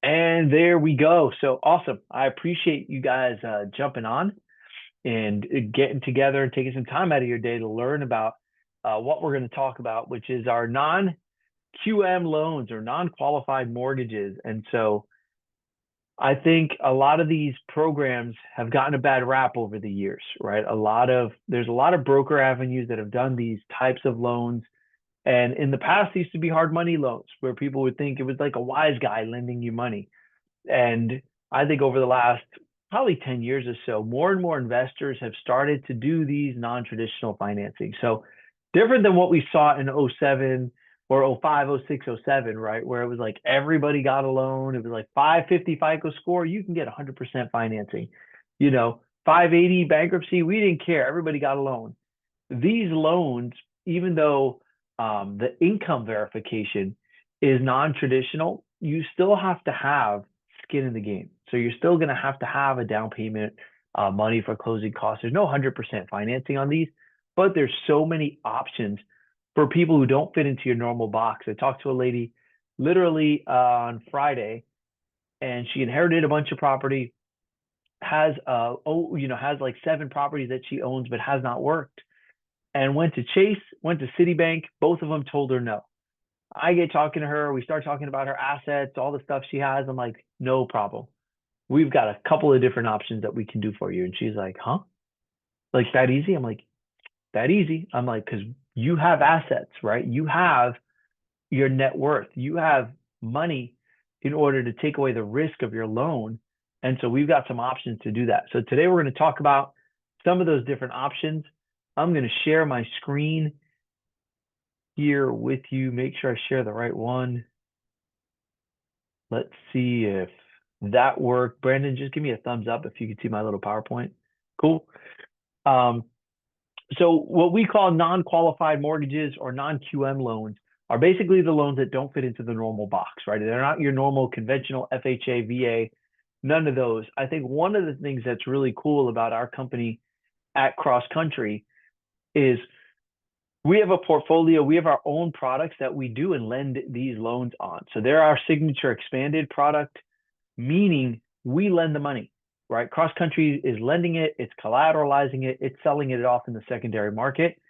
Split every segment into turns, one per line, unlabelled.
And there we go. So awesome. I appreciate you guys jumping on and getting together and taking some time out of your day to learn about what we're going to talk about, which is our non-QM loans or non-qualified mortgages. And so I think a lot of these programs have gotten a bad rap over the years, right? There's a lot of broker avenues that have done these types of loans. And in the past, these used to be hard money loans where people would think it was like a wise guy lending you money. And I think over the last probably 10 years or so, more and more investors have started to do these non-traditional financing. So different than what we saw in '07 or '05, '06, '07, right? Where it was like everybody got a loan. It was like 550 FICO score, you can get 100% financing. 580 bankruptcy, we didn't care. Everybody got a loan. These loans, even though the income verification is non-traditional, you still have to have skin in the game. So you're still going to have a down payment, money for closing costs. There's no 100% financing on these, but there's so many options for people who don't fit into your normal box. I talked to a lady literally on Friday, and she inherited a bunch of property, has like 7 properties that she owns, but has not worked, and went to Chase, went to Citibank. Both of them told her no. I get talking to her. We start talking about her assets, all the stuff she has. I'm like, no problem. We've got a couple of different options that we can do for you. And she's like, huh? Like that easy? I'm like, that easy. I'm like, because you have assets, right? You have your net worth. You have money in order to take away the risk of your loan. And so we've got some options to do that. So today we're going to talk about some of those different options. I'm going to share my screen here with you. Make sure I share the right one. Let's see if that worked. Brandon, just give me a thumbs up if you can see my little PowerPoint. Cool. Um, so what we call non-qualified mortgages or non-QM loans are basically the loans that don't fit into the normal box, right? They're not your normal conventional FHA, VA, none of those. I think one of the things that's really cool about our company at Cross Country is we have a portfolio, we have our own products that we do and lend these loans on. So they're our signature expanded product, meaning we lend the money, right? Cross Country is lending it, it's collateralizing it, it's selling it off in the secondary market.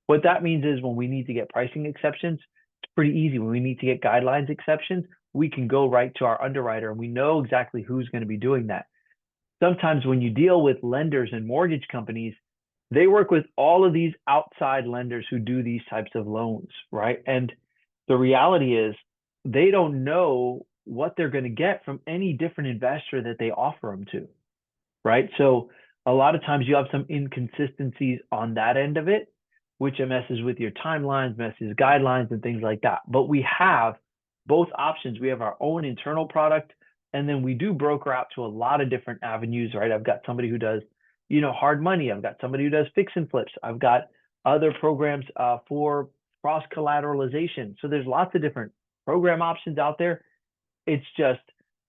What that means is when we need to get pricing exceptions, it's pretty easy. When we need to get guidelines exceptions, we can go right to our underwriter and we know exactly who's going to be doing that. Sometimes when you deal with lenders and mortgage companies, they work with all of these outside lenders who do these types of loans, right? And the reality is they don't know what they're going to get from any different investor that they offer them to, right? So a lot of times you have some inconsistencies on that end of it, which messes with your timelines, messes guidelines and things like that. But we have both options. We have our own internal product, and then we do broker out to a lot of different avenues, right? I've got somebody who does hard money. I've got somebody who does fix and flips. I've got other programs for cross collateralization. So there's lots of different program options out there. It's just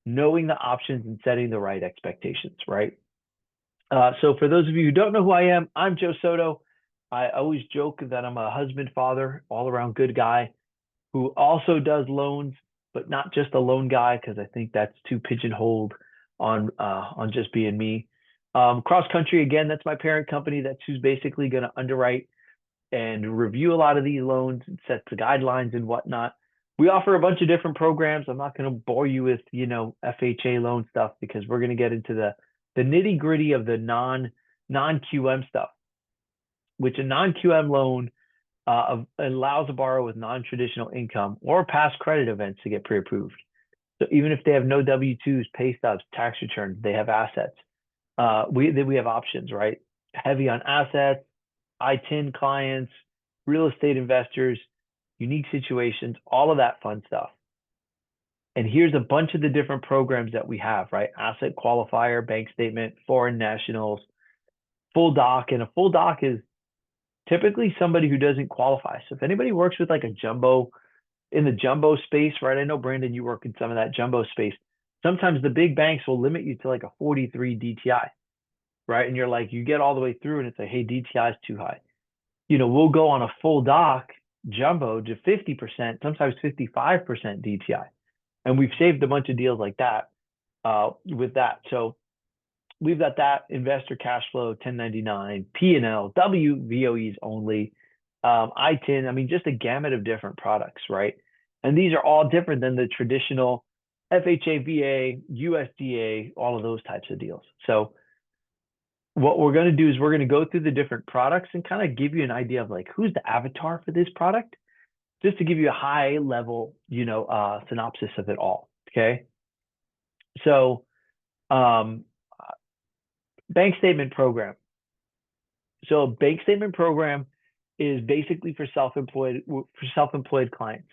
knowing the options and setting the right expectations, right? So for those of you who don't know who I am, I'm Joe Soto. I always joke that I'm a husband, father, all around good guy who also does loans, but not just a loan guy, because I think that's too pigeonholed on just being me. Cross Country, again, that's my parent company. That's who's basically going to underwrite and review a lot of these loans and set the guidelines and whatnot. We offer a bunch of different programs. I'm not going to bore you with, FHA loan stuff because we're going to get into the nitty gritty of the non-QM stuff, which a non-QM loan allows a borrower with non-traditional income or past credit events to get pre-approved. So even if they have no W-2s, pay stubs, tax returns, they have assets. We have options, right? Heavy on assets, I-10 clients, real estate investors, unique situations, all of that fun stuff. And here's a bunch of the different programs that we have, right? Asset qualifier, bank statement, foreign nationals, full doc. And a full doc is typically somebody who doesn't qualify. So if anybody works with like a jumbo in the jumbo space, right? I know, Brandon, you work in some of that jumbo space. Sometimes the big banks will limit you to like a 43 DTI, right? And you're like, you get all the way through and it's like, hey, DTI is too high. We'll go on a full doc jumbo to 50%, sometimes 55% DTI. And we've saved a bunch of deals like that with that. So we've got that investor cash flow, 1099, P&L, WVOEs only, ITIN. I mean, just a gamut of different products, right? And these are all different than the traditional FHA, VA, USDA, all of those types of deals. So what we're going to do is we're going to go through the different products and kind of give you an idea of like who's the avatar for this product, just to give you a high level, synopsis of it all. Okay. So, bank statement program. So a bank statement program is basically for self-employed clients.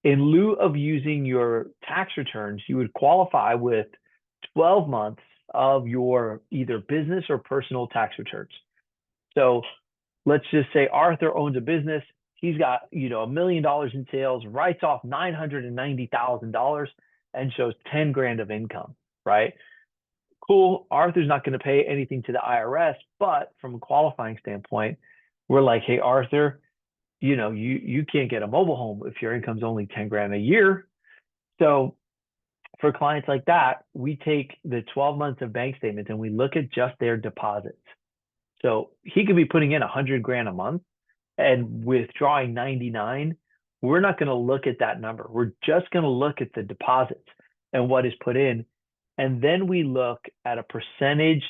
In lieu of using your tax returns, you would qualify with 12 months of your either business or personal tax returns. So let's just say Arthur owns a business. He's got, $1 million in sales, writes off $990,000 and shows 10 grand of income, right? Cool. Arthur's not going to pay anything to the IRS, but from a qualifying standpoint, we're like, hey, Arthur, you can't get a mobile home if your income's only 10 grand a year. So for clients like that, we take the 12 months of bank statements and we look at just their deposits. So he could be putting in 100 grand a month and withdrawing 99. We're not going to look at that number. We're just going to look at the deposits and what is put in. And then we look at a percentage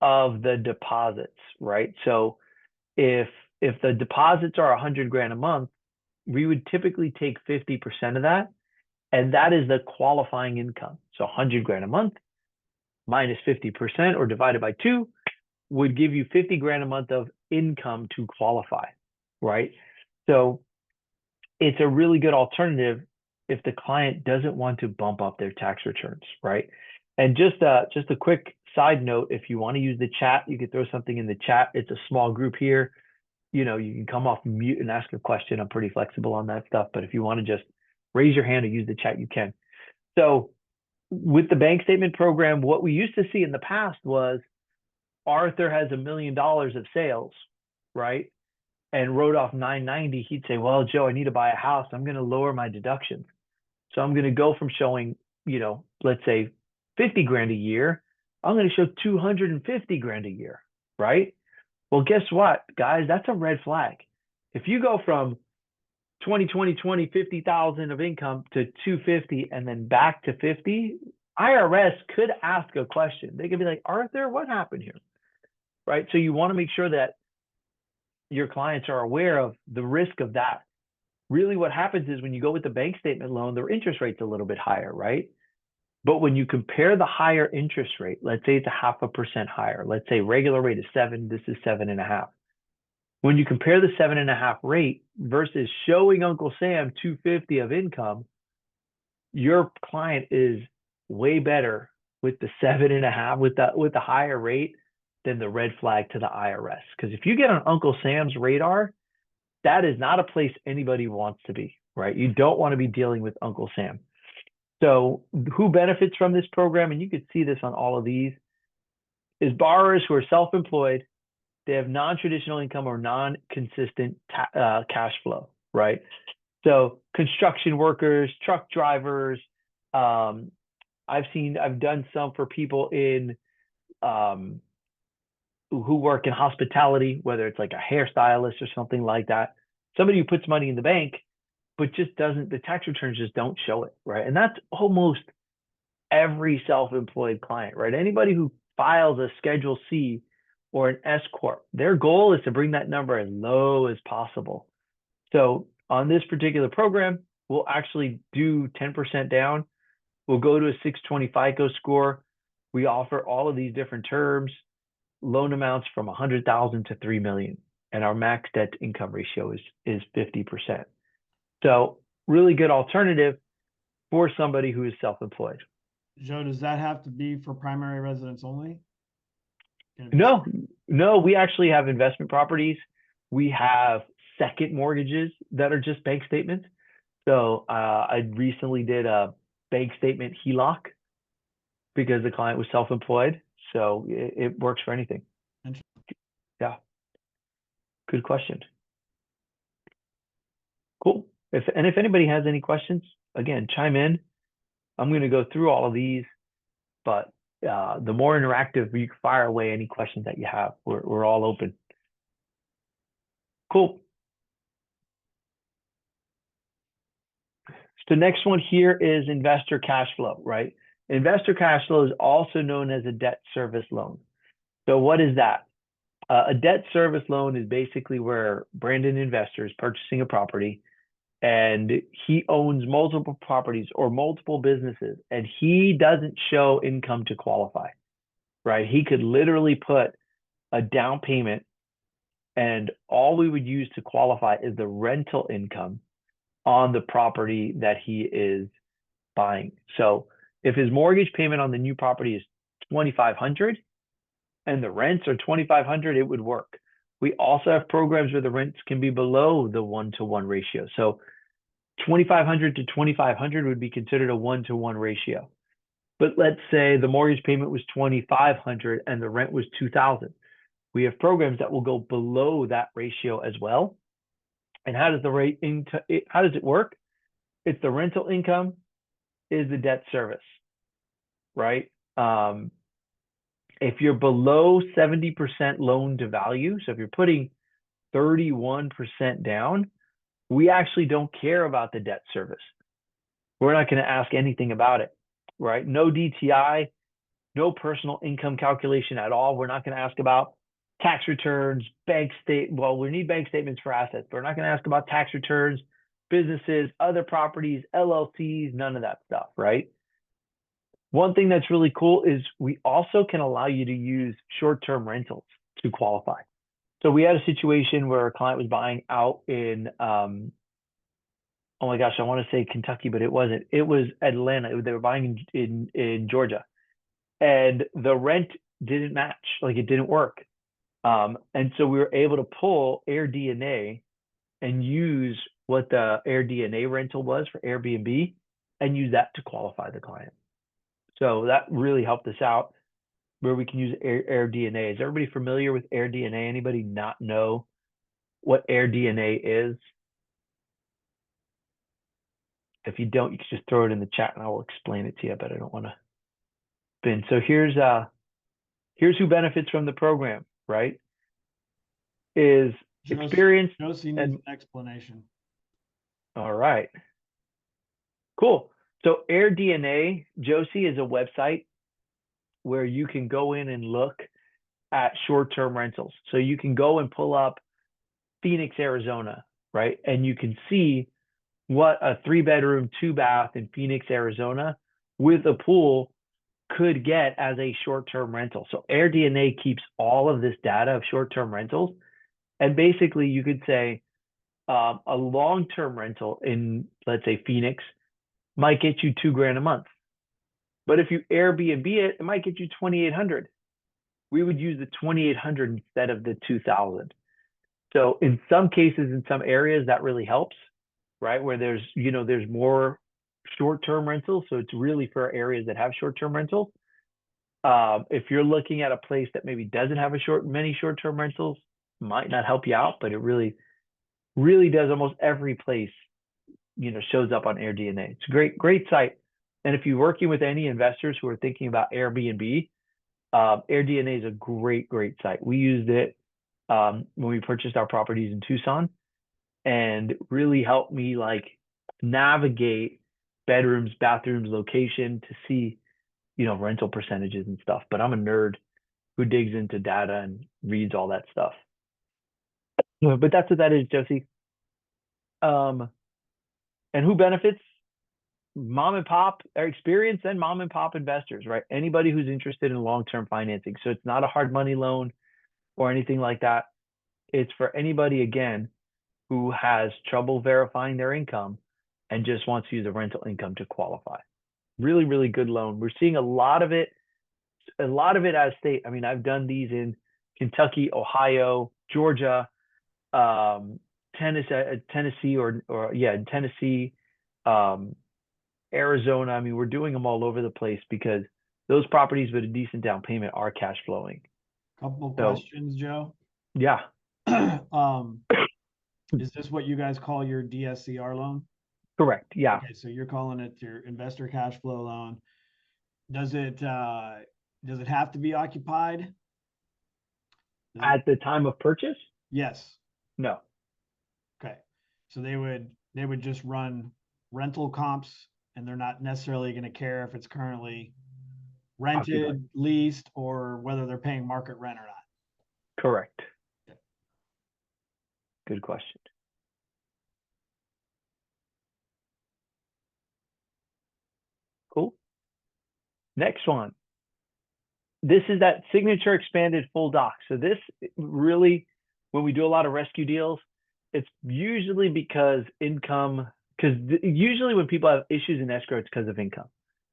of the deposits, right? So if the deposits are 100 grand a month, we would typically take 50% of that, and that is the qualifying income. So 100 grand a month minus 50% or divided by 2 would give you 50 grand a month of income to qualify, right? So it's a really good alternative if the client doesn't want to bump up their tax returns, right? And just a quick side note, if you want to use the chat, you could throw something in the chat. It's a small group here. You can come off mute and ask a question. I'm pretty flexible on that stuff. But if you want to just raise your hand or use the chat, you can. So with the bank statement program, what we used to see in the past was Arthur has $1 million of sales, right? And wrote off 990. He'd say, well, Joe, I need to buy a house. I'm going to lower my deductions. So I'm going to go from showing, let's say 50 grand a year, I'm going to show 250 grand a year, right? Well, guess what, guys? That's a red flag. If you go from 50,000 of income to 250 and then back to 50, IRS could ask a question. They could be like, Arthur, what happened here? Right? So you want to make sure that your clients are aware of the risk of that. Really what happens is when you go with the bank statement loan, their interest rate's a little bit higher, right? But when you compare the higher interest rate, let's say it's 0.5% higher. Let's say regular rate is 7, this is 7.5. When you compare the 7.5 rate versus showing Uncle Sam 250 of income, your client is way better with the 7.5 with the higher rate than the red flag to the IRS. Because if you get on Uncle Sam's radar, that is not a place anybody wants to be, right? You don't want to be dealing with Uncle Sam. So who benefits from this program, and you could see this on all of these, is borrowers who are self-employed, they have non-traditional income or non-consistent cash flow, right? So construction workers, truck drivers, I've done some for people in who work in hospitality, whether it's like a hairstylist or something like that. Somebody who puts money in the bank, but just doesn't, the tax returns just don't show it, right? And that's almost every self-employed client, right? Anybody who files a Schedule C or an S Corp, their goal is to bring that number as low as possible. So on this particular program, we'll actually do 10% down. We'll go to a 620 FICO score. We offer all of these different terms, loan amounts from 100,000 to 3 million, and our max debt to income ratio is 50%. So really good alternative for somebody who is self-employed.
Joe, does that have to be for primary residence only?
No, we actually have investment properties. We have second mortgages that are just bank statements. So I recently did a bank statement HELOC because the client was self-employed. So it works for anything. Yeah. Good question. Cool. If anybody has any questions, again, chime in. I'm going to go through all of these, but the more interactive, you can fire away any questions that you have. We're all open. Cool. So next one here is investor cash flow, right? Investor cash flow is also known as a debt service loan. So what is that? A debt service loan is basically where Brandon investor is purchasing a property and he owns multiple properties or multiple businesses and he doesn't show income to qualify, right? He could literally put a down payment and all we would use to qualify is the rental income on the property that he is buying. So if his mortgage payment on the new property is $2,500 and the rents are $2,500, it would work. We also have programs where the rents can be below the 1-to-1 ratio. So 2,500 to 2,500 would be considered a 1-to-1 ratio. But let's say the mortgage payment was 2,500 and the rent was 2,000. We have programs that will go below that ratio as well. And how does it work? It's the rental income is the debt service, right? If you're below 70% loan to value, so if you're putting 31% down, we actually don't care about the debt service. We're not going to ask anything about it, right? No DTI, no personal income calculation at all. We're not going to ask about tax returns, well, we need bank statements for assets, but we're not going to ask about tax returns, businesses, other properties, LLCs, none of that stuff, right? One thing that's really cool is we also can allow you to use short-term rentals to qualify. So we had a situation where a client was buying out in, oh my gosh, I want to say Kentucky, but it wasn't. It was Atlanta. They were buying in Georgia. And the rent didn't match, like it didn't work. And so we were able to pull AirDNA and use what the AirDNA rental was for Airbnb and use that to qualify the client. So that really helped us out where we can use AirDNA. Is everybody familiar with AirDNA? Anybody not know what AirDNA is? If you don't, you can just throw it in the chat and I will explain it to you, but I don't want to spin. So here's who benefits from the program, right? Is experience.
Josie needs an explanation.
All right. Cool. So AirDNA, Josie, is a website where you can go in and look at short-term rentals. So you can go and pull up Phoenix, Arizona, right? And you can see what a 3-bedroom, 2-bath in Phoenix, Arizona with a pool could get as a short-term rental. So AirDNA keeps all of this data of short-term rentals. And basically you could say a long-term rental in, let's say, Phoenix might get you $2,000 a month. But if you Airbnb it, it might get you 2,800. We would use the 2,800 instead of the 2,000. So in some cases, in some areas, that really helps, right? Where there's more short-term rentals. So it's really for areas that have short-term rentals. If you're looking at a place that maybe doesn't have many short-term rentals, might not help you out, but it really, really does. Almost every place, shows up on AirDNA. It's a great site. And if you're working with any investors who are thinking about Airbnb, AirDNA is a great site. We used it when we purchased our properties in Tucson and really helped me navigate bedrooms, bathrooms, location to see, rental percentages and stuff. But I'm a nerd who digs into data and reads all that stuff. But that's what that is, Josie. And who benefits? Mom and pop, or experienced and mom and pop investors, right? Anybody who's interested in long-term financing. So it's not a hard money loan or anything like that. It's for anybody, again, who has trouble verifying their income and just wants to use a rental income to qualify. Really, really good loan. We're seeing a lot of it out of state. I mean, I've done these in Kentucky, Ohio, Georgia, Tennessee, Arizona. I mean, we're doing them all over the place because those properties with a decent down payment are cash flowing.
Couple of questions, Joe.
Yeah.
Is this what you guys call your DSCR loan?
Correct. Yeah.
Okay, so you're calling it your investor cash flow loan. Does it have to be occupied? Does it?
At the time of purchase,
Yes.
no.
Okay. So they would just run rental comps and they're not necessarily going to care if it's currently
Occupied.
rented, leased, or whether they're paying market rent or not.
Correct.
Okay.
Good question. Cool. Next one. This is that signature expanded full doc. So this really, when we do a lot of rescue deals, it's usually because income, because usually when people have issues in escrow, it's because of income.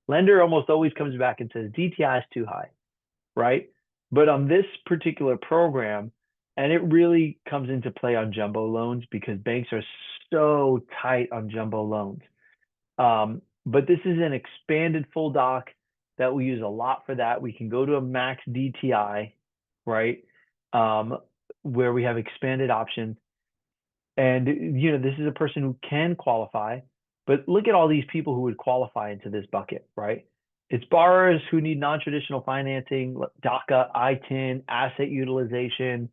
Lender almost always comes back and says DTI is too high, right? But on this particular program, and it really comes into play on jumbo loans because banks are so tight on jumbo loans. But this is an expanded full doc that we use a lot for that. We can go to a max DTI, right? Um, where we have expanded options. And this is a person who can qualify, but look at all these people who would qualify into this bucket, right? It's borrowers who need non-traditional financing, DACA, ITIN, asset utilization,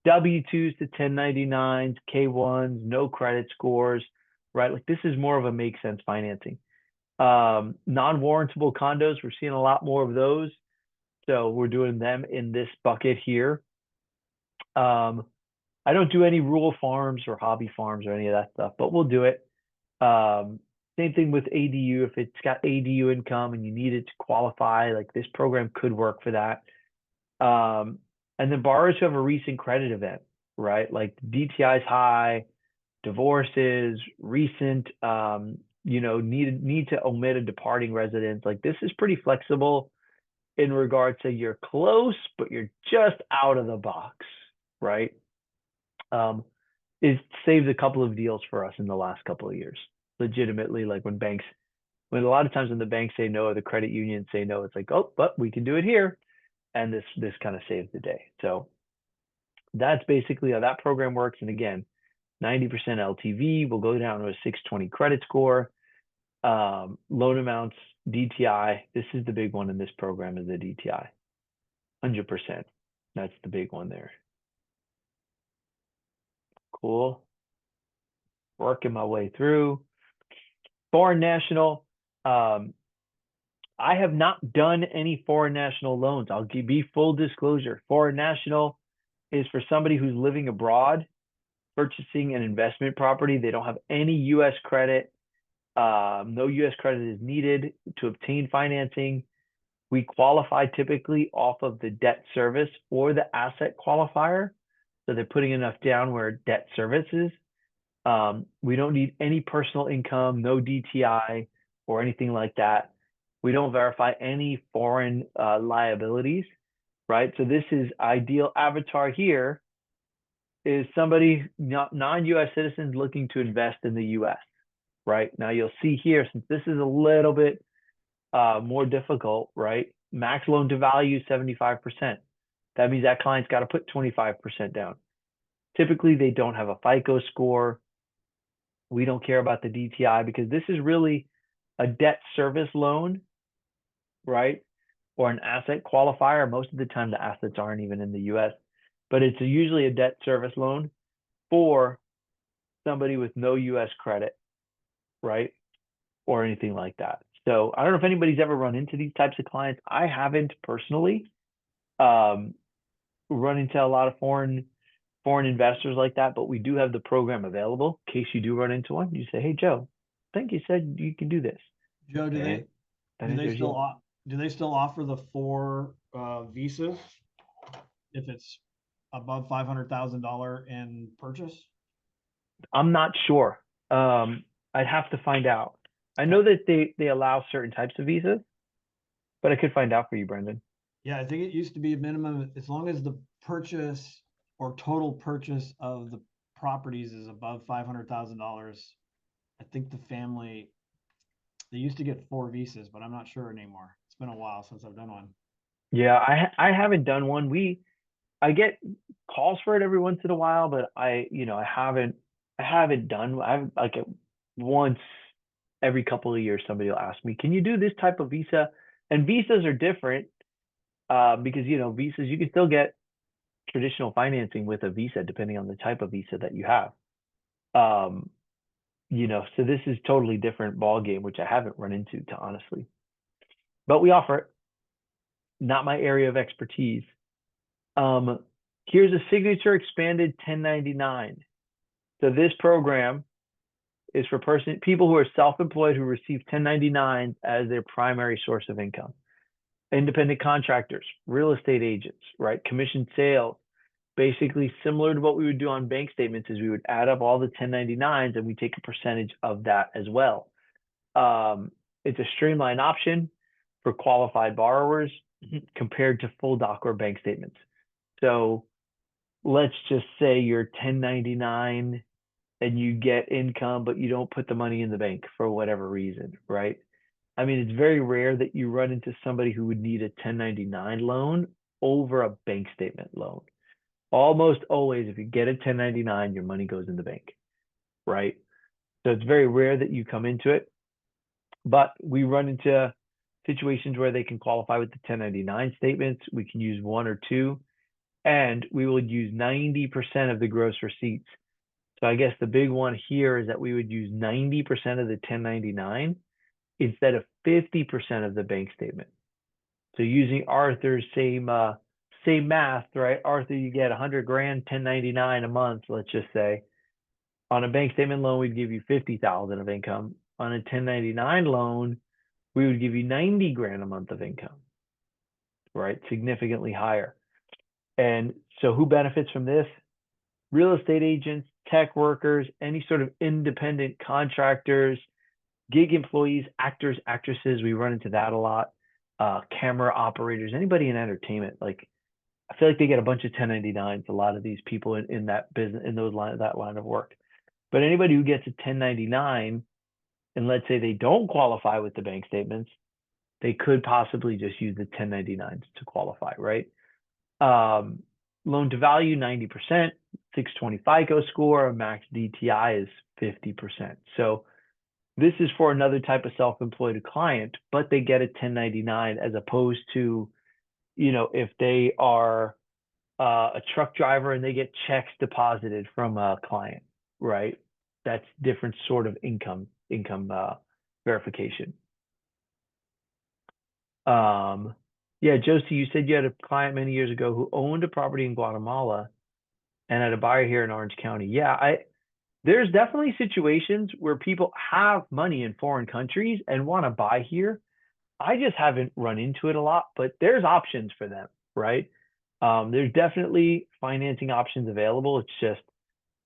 W-2s to 1099s, K-1s, no credit scores, right? Like this is more of a make sense financing. Non-warrantable condos, we're seeing a lot more of those. So we're doing them in this bucket here. I don't do any rural farms or hobby farms or any of that stuff, but we'll do it. Same thing with ADU. If it's got ADU income and you need it to qualify, like this program could work for that. And then borrowers who have a recent credit event, right? Like DTI is high, divorces, recent, need to omit a departing residence. Like this is pretty flexible in regards to you're close, but you're just out of the box, right? It saved a couple of deals for us in the last couple of years. Legitimately, like when a lot of times when the banks say no or the credit unions say no, it's like, oh, but we can do it here. And this kind of saves the day. So that's basically how that program works. And again, 90% LTV will go down to a 620 credit score. Loan amounts, DTI. This is the big one in this program is the DTI. 100%. That's the big one there. Cool. Working my way through. Foreign national. I have not done any foreign national loans. I'll be full disclosure. Foreign national is for somebody who's living abroad, purchasing an investment property. They don't have any U.S. credit. No U.S. credit is needed to obtain financing. We qualify typically off of the debt service or the asset qualifier. So they're putting enough down where debt service is. We don't need any personal income, no DTI or anything like that. We don't verify any foreign liabilities, right? So this is ideal avatar here is somebody non-US citizens looking to invest in the US, right? Now you'll see here, since this is a little bit more difficult, right? Max loan to value 75%. That means that client's got to put 25% down. Typically, they don't have a FICO score. We don't care about the DTI because this is really a debt service loan, right? Or an asset qualifier. Most of the time, the assets aren't even in the US, but it's usually a debt service loan for somebody with no US credit, right? Or anything like that. So I don't know if anybody's ever run into these types of clients. I haven't personally run into a lot of foreign investors like that, but we do have the program available in case you do run into one. You say, hey, Joe, I think you said you can do this.
Joe, do
And
they still offer the 4 visas if it's above $500,000 in purchase?
I'm not sure. I'd have to find out. I know that they allow certain types of visas, but I could find out for you, Brendan.
Yeah, I think it used to be a minimum as long as the purchase or total purchase of the properties is above $500,000. I think the family they used to get 4 visas, but I'm not sure anymore. It's been a while since I've done one.
Yeah, I haven't done one. I get calls for it every once in a while, but I haven't done. I've like once every couple of years, somebody will ask me, can you do this type of visa? And visas are different because, visas, you can still get traditional financing with a visa, depending on the type of visa that you have. Um, so this is totally different ball game, which I haven't run into, to honestly, but we offer it. Not my area of expertise. Here's a signature expanded 1099. So this program is for people who are self-employed who receive 1099s as their primary source of income. Independent contractors, real estate agents, right? Commission sales, basically similar to what we would do on bank statements is we would add up all the 1099s and we take a percentage of that as well. It's a streamlined option for qualified borrowers compared to full doc or bank statements. So let's just say you're 1099 and you get income, but you don't put the money in the bank for whatever reason, right? I mean, it's very rare that you run into somebody who would need a 1099 loan over a bank statement loan. Almost always, if you get a 1099, your money goes in the bank, right? So it's very rare that you come into it, but we run into situations where they can qualify with the 1099 statements. We can use one or two, and we would use 90% of the gross receipts. So I guess the big one here is that we would use 90% of the 1099 instead of 50% of the bank statement. So using Arthur's same math, right? Arthur, you get 100 grand, 1099 a month, let's just say. On a bank statement loan, we'd give you 50,000 of income. On a 1099 loan, we would give you 90 grand a month of income, right? Significantly higher. And so who benefits from this? Real estate agents, tech workers, any sort of independent contractors, gig employees, actors, actresses. We run into that a lot. Camera operators, anybody in entertainment. Like, I feel like they get a bunch of 1099s, a lot of these people in that business, in that line of work. But anybody who gets a 1099, and let's say they don't qualify with the bank statements, they could possibly just use the 1099s to qualify, right? Loan to value, 90%, 620 FICO score, max DTI is 50%. So this is for another type of self-employed client, but they get a 1099 as opposed to, if they are a truck driver and they get checks deposited from a client, right? That's different sort of income verification. Yeah, Josie, you said you had a client many years ago who owned a property in Guatemala and had a buyer here in Orange County. Yeah, there's definitely situations where people have money in foreign countries and want to buy here. I just haven't run into it a lot, but there's options for them, right? There's definitely financing options available. It's just,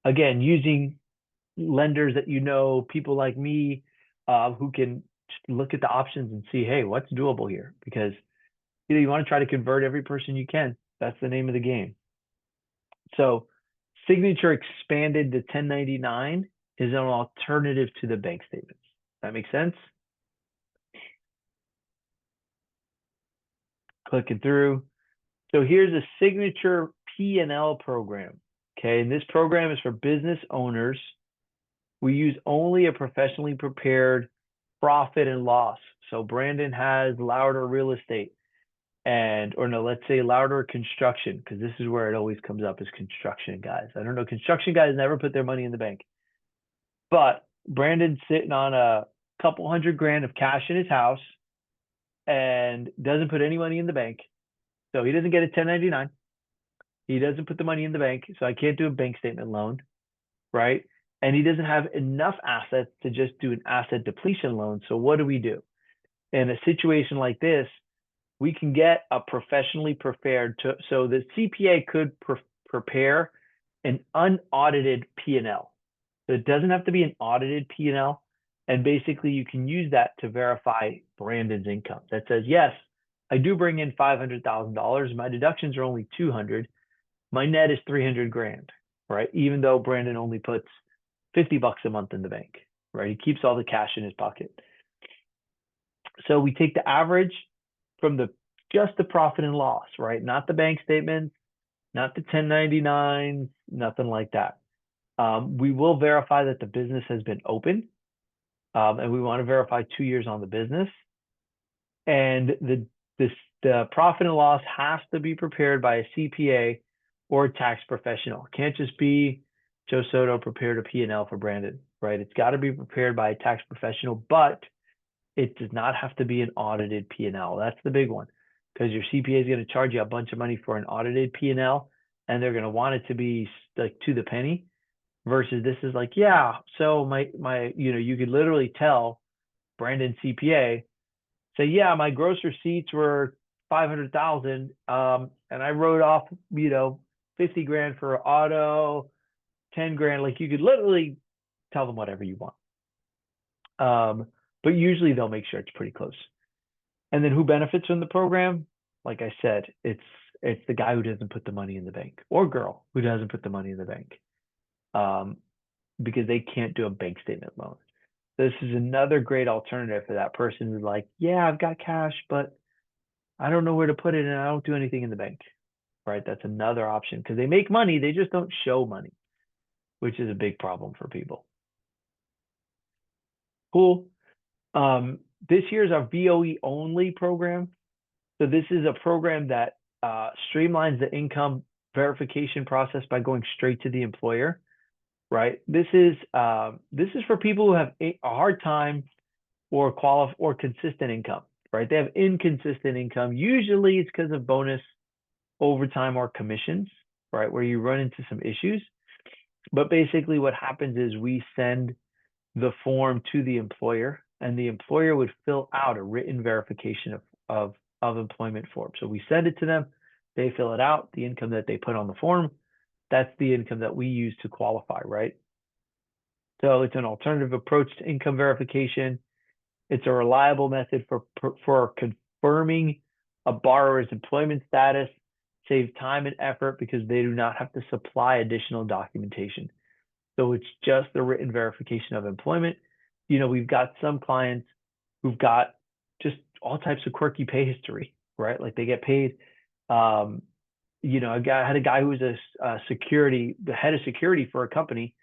again, using lenders that people like me, who can look at the options and see, hey, what's doable here? Because you want to try to convert every person you can. That's the name of the game. So signature expanded to 1099 is an alternative to the bank statements. That makes sense? Clicking through. So here's a signature P&L program. Okay, and this program is for business owners. We use only a professionally prepared profit and loss. So Brandon has Louder Real Estate let's say Louder Construction, because this is where it always comes up as construction guys. I don't know, construction guys never put their money in the bank. But Brandon's sitting on a couple $100 grand of cash in his house and doesn't put any money in the bank. So he doesn't get a 1099. He doesn't put the money in the bank. So I can't do a bank statement loan, right? And he doesn't have enough assets to just do an asset depletion loan. So what do we do? In a situation like this, we can get a professionally prepared so the CPA could prepare an unaudited P&L. So it doesn't have to be an audited P&L. And basically you can use that to verify Brandon's income. That says, yes, I do bring in $500,000. My deductions are only 200. My net is 300 grand, right? Even though Brandon only puts $50 a month in the bank, right? He keeps all the cash in his pocket. So we take the average from just the profit and loss, right? Not the bank statements, not the 1099s, nothing like that. We will verify that the business has been open. And we want to verify 2 years on the business. And the profit and loss has to be prepared by a CPA or a tax professional. It can't just be Joe Soto prepared a P&L for Brandon, right? It's got to be prepared by a tax professional, but it does not have to be an audited P&L. That's the big one, because your CPA is going to charge you a bunch of money for an audited P&L, and they're going to want it to be like to the penny. Versus this is like, yeah, so you could literally tell Brandon CPA, say, yeah, my gross receipts were 500,000, and I wrote off, 50 grand for auto, 10 grand. Like, you could literally tell them whatever you want. But usually they'll make sure it's pretty close. And then who benefits from the program? Like I said, it's the guy who doesn't put the money in the bank, or girl who doesn't put the money in the bank, because they can't do a bank statement loan. This is another great alternative for that person who's like, yeah, I've got cash, but I don't know where to put it, and I don't do anything in the bank, right? That's another option, because they make money, they just don't show money, which is a big problem for people. Cool. This year's our VOE only program. So this is a program that streamlines the income verification process by going straight to the employer, right? This is for people who have a hard time or consistent income, right? They have inconsistent income. Usually it's because of bonus, overtime, or commissions, right? Where you run into some issues. But basically what happens is we send the form to the employer, and the employer would fill out a written verification of employment form. So we send it to them, they fill it out, the income that they put on the form, that's the income that we use to qualify, right? So it's an alternative approach to income verification. It's a reliable method for confirming a borrower's employment status, save time and effort because they do not have to supply additional documentation. So it's just the written verification of employment. We've got some clients who've got just all types of quirky pay history, right? Like they get paid. I had a guy who was the head of security for a company,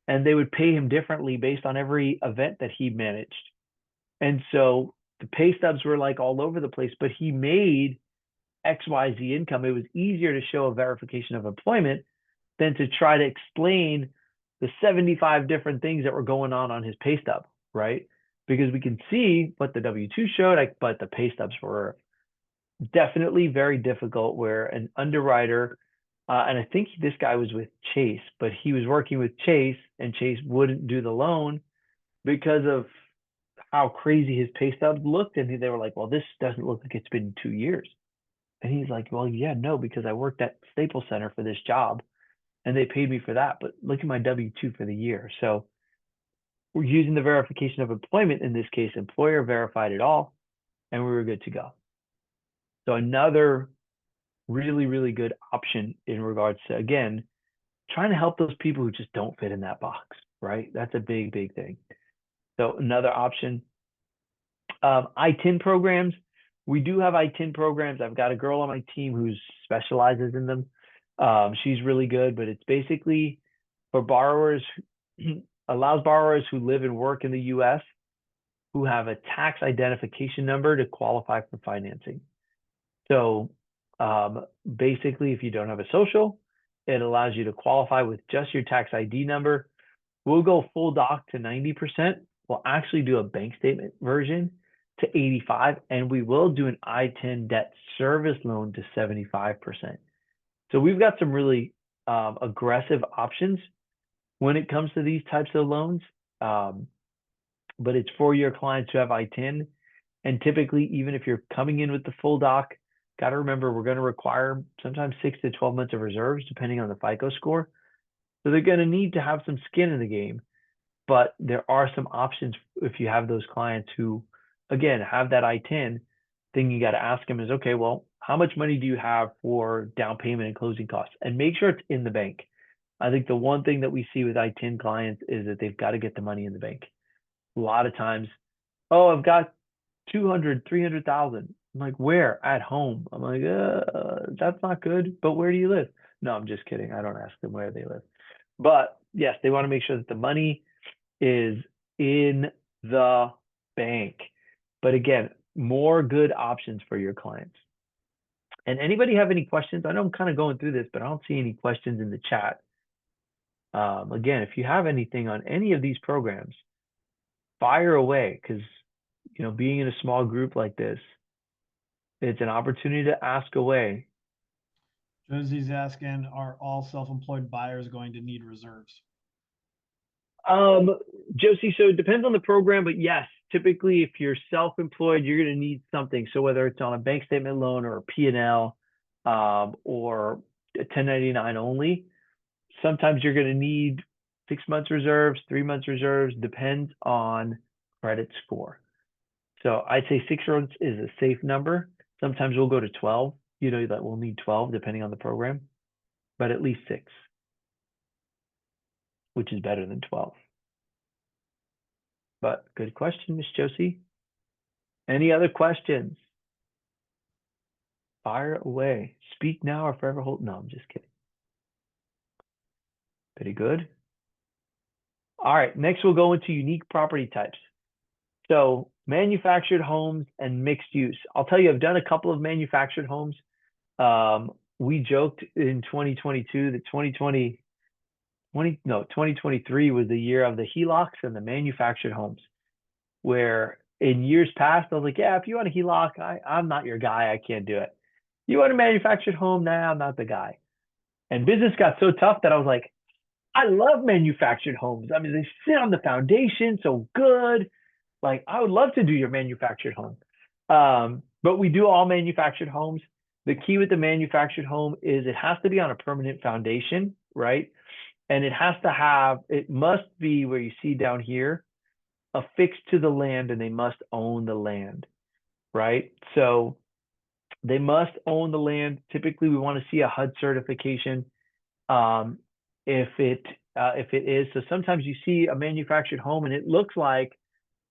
and they would pay him differently based on every event that he managed. And so the pay stubs were like all over the place, but he made XYZ income. It was easier to show a verification of employment than to try to explain the 75 different things that were going on his pay stub, right? Because we can see what the W-2 showed, but the pay stubs were definitely very difficult, where an underwriter, and I think this guy was with Chase, but he was working with Chase, and Chase wouldn't do the loan because of how crazy his pay stubs looked. And they were like, well, this doesn't look like it's been 2 years. And he's like, well, yeah, no, because I worked at Staples Center for this job and they paid me for that. But look at my W-2 for the year. So we're using the verification of employment. In this case, employer verified it all, and we were good to go. So another really, really good option in regards to, again, trying to help those people who just don't fit in that box, right? That's a big, big thing. So another option, ITIN programs. We do have ITIN programs. I've got a girl on my team who specializes in them. She's really good, but it's basically for borrowers, allows borrowers who live and work in the U.S. who have a tax identification number to qualify for financing. So basically, if you don't have a social, it allows you to qualify with just your tax ID number. We'll go full doc to 90%. We'll actually do a bank statement version to 85%, and we will do an I-10 debt service loan to 75%. So we've got some really aggressive options when it comes to these types of loans. But it's for your clients who have I-10. And typically, even if you're coming in with the full doc, got to remember, we're going to require sometimes 6 to 12 months of reserves, depending on the FICO score. So they're going to need to have some skin in the game. But there are some options if you have those clients who, again, have that I-10. Thing you got to ask them is, okay, well, how much money do you have for down payment and closing costs? And make sure it's in the bank. I think the one thing that we see with I-10 clients is that they've got to get the money in the bank. A lot of times, oh, I've got 200, 300,000. I'm like, where? At home. I'm like, that's not good. But where do you live? No, I'm just kidding. I don't ask them where they live. But yes, they want to make sure that the money is in the bank. But again, more good options for your clients. And anybody have any questions? I know I'm kind of going through this, but I don't see any questions in the chat. Again, if you have anything on any of these programs, fire away, because being in a small group like this, it's an opportunity to ask away.
Josie's asking, are all self-employed buyers going to need reserves?
Josie, so it depends on the program, but yes, typically if you're self-employed, you're going to need something. So whether it's on a bank statement loan or a P&L, or a 1099 only, sometimes you're going to need 6 months reserves, 3 months reserves, depends on credit score. So I'd say 6 months is a safe number. Sometimes we'll go to 12, that we'll need 12 depending on the program, but at least 6, which is better than 12. But good question, Miss Josie. Any other questions? Fire away. Speak now or forever hold. No, I'm just kidding. Pretty good. All right, next we'll go into unique property types. So manufactured homes and mixed use. I'll tell you, I've done a couple of manufactured homes. We joked in 2022 that 2023 was the year of the HELOCs and the manufactured homes, where in years past, I was like, yeah, if you want a HELOC, I'm not your guy. I can't do it. You want a manufactured home? Nah, I'm not the guy. And business got so tough that I was like, I love manufactured homes. I mean, they sit on the foundation so good. Like, I would love to do your manufactured home. But we do all manufactured homes. The key with the manufactured home is it has to be on a permanent foundation, right? And it must be where you see down here, affixed to the land, and they must own the land, right? So they must own the land. Typically, we want to see a HUD certification. If it is, so sometimes you see a manufactured home and it looks like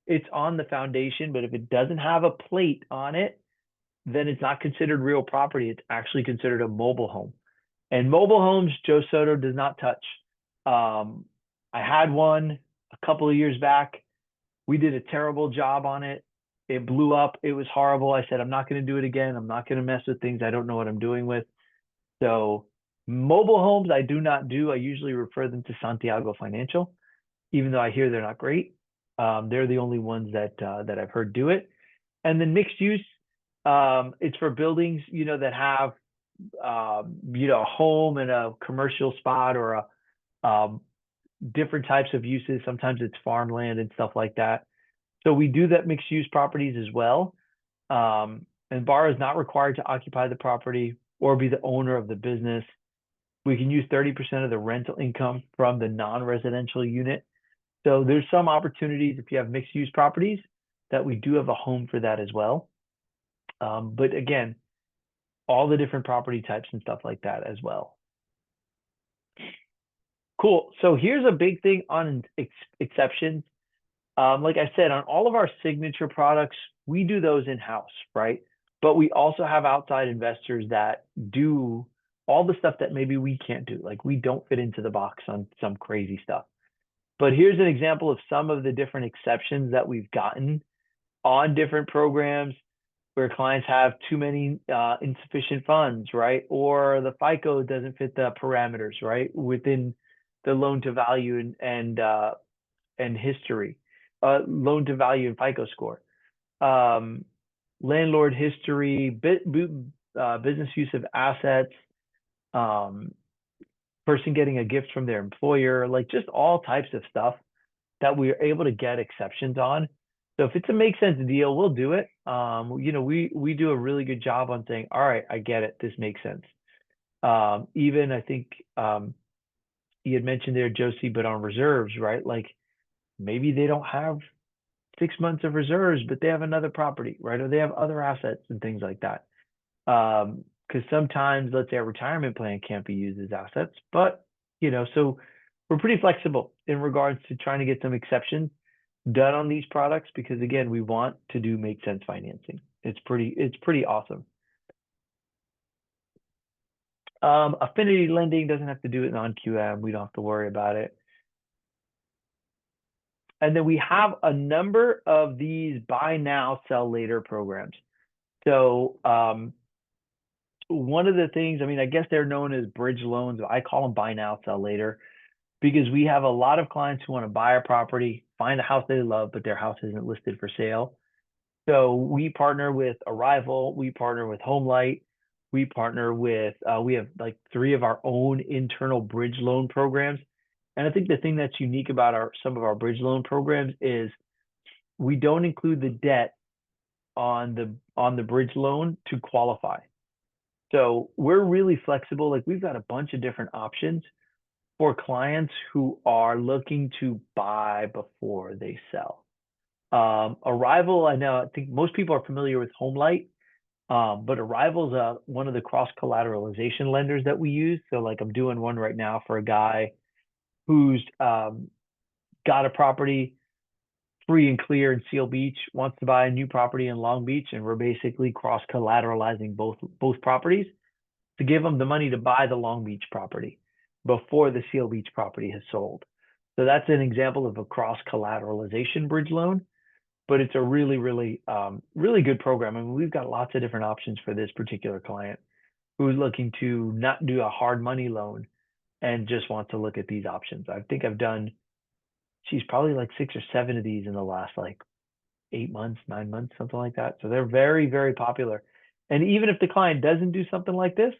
it's on the foundation, but if it doesn't have a plate on it, then it's not considered real property. It's actually considered a mobile home. And mobile homes, Joe Soto does not touch. I had one a couple of years back. We did a terrible job on it. It blew up. It was horrible. I said, I'm not going to do it again. I'm not going to mess with things I don't know what I'm doing with. So mobile homes, I do not do. I usually refer them to Santiago Financial, even though I hear they're not great. They're the only ones that I've heard do it. And then mixed use, it's for buildings, that have, a home and a commercial spot, or different types of uses. Sometimes it's farmland and stuff like that. So we do that mixed use properties as well. And borrower is not required to occupy the property or be the owner of the business. We can use 30% of the rental income from the non-residential unit. So there's some opportunities if you have mixed use properties that we do have a home for that as well. But again, all the different property types and stuff like that as well. Cool. So here's a big thing on exceptions. Like I said, on all of our signature products, we do those in-house, right? But we also have outside investors that do all the stuff that maybe we can't do. Like, we don't fit into the box on some crazy stuff. But here's an example of some of the different exceptions that we've gotten on different programs where clients have too many insufficient funds, right? Or the FICO doesn't fit the parameters, right? Within the loan to value and history, loan to value and FICO score, landlord history, business use of assets, person getting a gift from their employer, like just all types of stuff that we are able to get exceptions on. So if it's a make sense deal, we'll do it. We do a really good job on saying, all right, I get it. This makes sense. Even I think you had mentioned there, Josie, but on reserves, right? Like, maybe they don't have 6 months of reserves, but they have another property, right? Or they have other assets and things like that. Because sometimes, let's say, a retirement plan can't be used as assets, but so we're pretty flexible in regards to trying to get some exceptions done on these products, because again, we want to do make sense financing. It's pretty awesome. Affinity lending doesn't have to do it non-QM. We don't have to worry about it. And then we have a number of these buy now, sell later programs. So one of the things, I mean, I guess they're known as bridge loans. I call them buy now, sell later, because we have a lot of clients who want to buy a property, find a house they love, but their house isn't listed for sale. So we partner with Arrival, we partner with Homelight, we partner with, we have like 3 of our own internal bridge loan programs. And I think the thing that's unique about some of our bridge loan programs is we don't include the debt on the bridge loan to qualify. So we're really flexible. Like we've got a bunch of different options for clients who are looking to buy before they sell. Arrival, I think most people are familiar with Homelight, but Arrival's one of the cross collateralization lenders that we use. So like I'm doing one right now for a guy who's got a property free and clear in Seal Beach, wants to buy a new property in Long Beach, and we're basically cross collateralizing both properties to give them the money to buy the Long Beach property before the Seal Beach property has sold. So that's an example of a cross collateralization bridge loan, but it's a really, really, really good program. I mean, we've got lots of different options for this particular client who's looking to not do a hard money loan and just want to look at these options. I think I've done, geez, probably like 6 or 7 of these in the last like 8 months, 9 months, something like that. So they're very, very popular. And even if the client doesn't do something like this,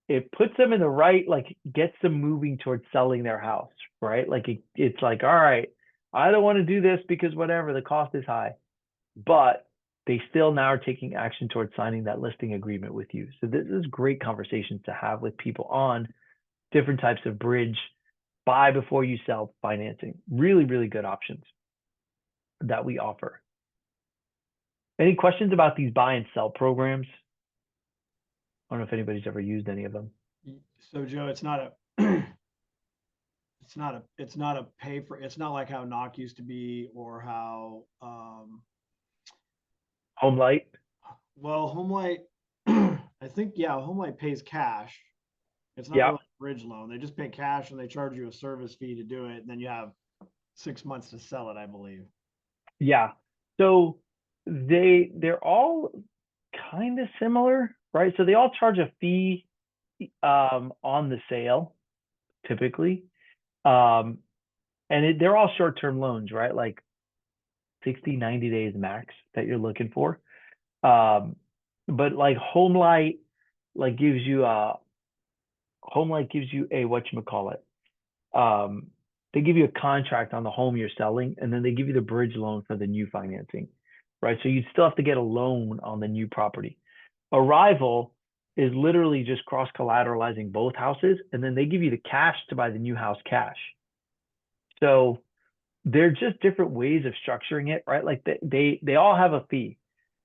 it puts them in the right, like gets them moving towards selling their house, right? Like it's like, all right, I don't want to do this because whatever, the cost is high, but they still now are taking action towards signing that listing agreement with you. So this is great conversations to have with people on different types of bridge, buy before you sell financing. Really, really good options that we offer. Any questions about these buy and sell programs? I don't know if anybody's ever used any of them.
So Joe, it's not a it's not a pay for, it's not like how Knock used to be, or how
Homelight?
well, Homelight, I think, yeah, Homelight pays cash. It's not
Yeah,
really a bridge loan. They just pay cash and they charge you a service fee to do it, and then you have 6 months to sell it, I believe.
yeah. So they're all kind of similar, right? So they all charge a fee on the sale, typically. Um, and they're all short-term loans, right? Like 60, 90 days max that you're looking for. But like like gives you a Homelight gives you a whatchamacallit. Um, they give you a contract on the home you're selling, and then they give you the bridge loan for the new financing, right? So you still have to get a loan on the new property. Arrival is literally just cross collateralizing both houses, and then they give you the cash to buy the new house cash. So they're just different ways of structuring it, right? Like they all have a fee.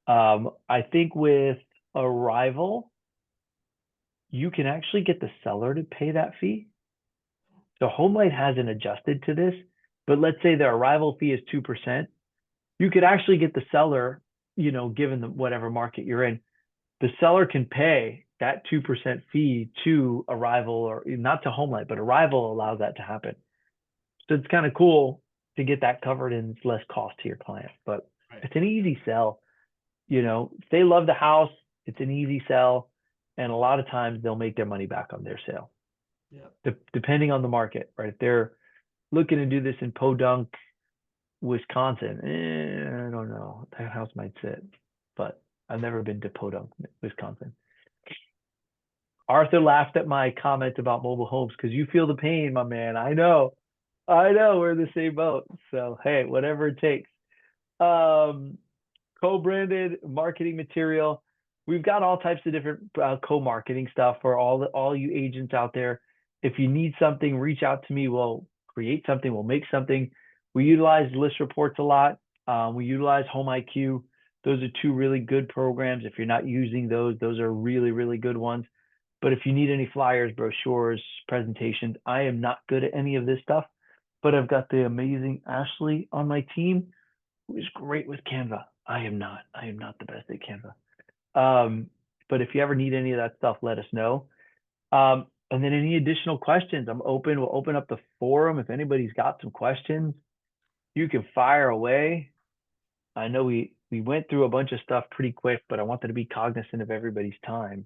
I think with Arrival, you can actually get the seller to pay that fee. So Homelight hasn't adjusted to this, but let's say the Arrival fee is 2%. You could actually get the seller, given whatever market you're in, the seller can pay that 2% fee to Arrival, or not to Homelight, but Arrival allows that to happen. So it's kind of cool to get that covered and it's less cost to your client, but
Right.
it's an easy sell. If they love the house, it's an easy sell. And a lot of times they'll make their money back on their sale.
Yeah.
Depending on the market, right? If they're looking to do this in Podunk, Wisconsin, I don't know. That house might sit, but I've never been to Podunk, Wisconsin. Arthur laughed at my comment about mobile homes because you feel the pain, my man. I know. We're in the same boat. So hey, whatever it takes. Co-branded marketing material. We've got all types of different co-marketing stuff for all you agents out there. If you need something, reach out to me. We'll create something. We'll make something. We utilize list reports a lot. We utilize Home IQ. Those are 2 really good programs. If you're not using those are really, really good ones. But if you need any flyers, brochures, presentations, I am not good at any of this stuff. But I've got the amazing Ashley on my team, who is great with Canva. I am not the best at Canva. But if you ever need any of that stuff, let us know. And then any additional questions, I'm open. We'll open up the forum if anybody's got some questions. You can fire away. I know we went through a bunch of stuff pretty quick, but I wanted to be cognizant of everybody's time.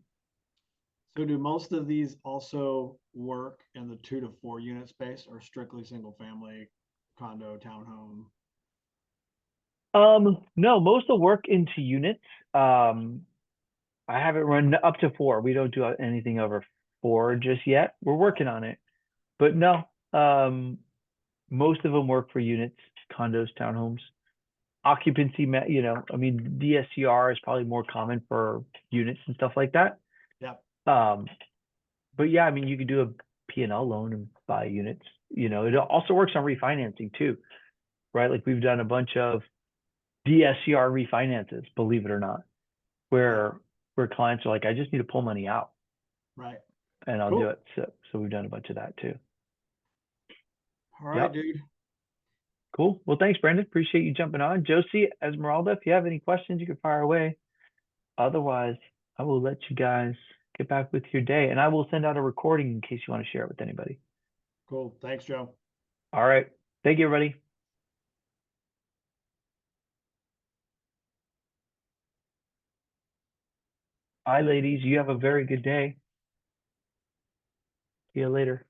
So do most of these also work in the 2 to 4 unit space or strictly single family condo, townhome?
No, most will work into units. I haven't run up to 4. We don't do anything over 4 just yet. We're working on it. But no, most of them work for units, condos, townhomes. Occupancy, I mean, DSCR is probably more common for units and stuff like that.
Yep.
But yeah, I mean, you could do a P&L loan and buy units. It also works on refinancing too, right? Like we've done a bunch of DSCR refinances, believe it or not, where clients are like, I just need to pull money out
Right.
and I'll do
Cool.
it. So we've done a bunch of that too.
All right,
Yep.
dude.
Cool. Well, thanks, Brandon. Appreciate you jumping on. Josie, Esmeralda, if you have any questions, you can fire away. Otherwise, I will let you guys get back with your day, and I will send out a recording in case you want to share it with anybody.
Cool. Thanks, Joe.
All right. Thank you, everybody. Bye, ladies. You have a very good day. See you later.